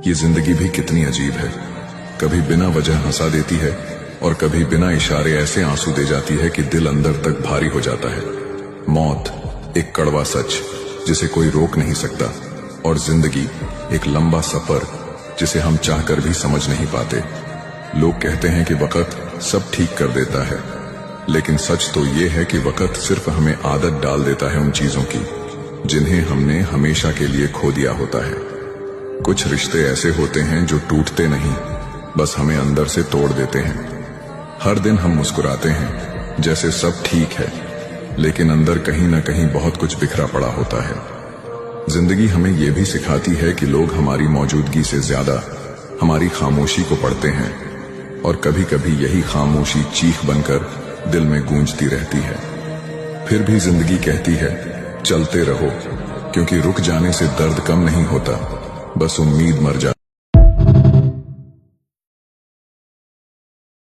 ये जिंदगी भी कितनी अजीब है, कभी बिना वजह हंसा देती है और कभी बिना इशारे ऐसे आंसू दे जाती है कि दिल अंदर तक भारी हो जाता है। मौत एक कड़वा सच जिसे कोई रोक नहीं सकता, और जिंदगी एक लंबा सफर जिसे हम चाहकर भी समझ नहीं पाते। लोग कहते हैं कि वक्त सब ठीक कर देता है, लेकिन सच तो ये है कि वक्त सिर्फ हमें आदत डाल देता है उन चीजों की जिन्हें हमने हमेशा के लिए खो दिया होता है। कुछ रिश्ते ऐसे होते हैं जो टूटते नहीं, बस हमें अंदर से तोड़ देते हैं। हर दिन हम मुस्कुराते हैं जैसे सब ठीक है, लेकिन अंदर कहीं ना कहीं बहुत कुछ बिखरा पड़ा होता है। जिंदगी हमें यह भी सिखाती है कि लोग हमारी मौजूदगी से ज्यादा हमारी खामोशी को पढ़ते हैं, और कभी कभी यही खामोशी चीख बनकर दिल में गूंजती रहती है। फिर भी जिंदगी कहती है चलते रहो, क्योंकि रुक जाने से दर्द कम नहीं होता, बस उम्मीद मर जाती है।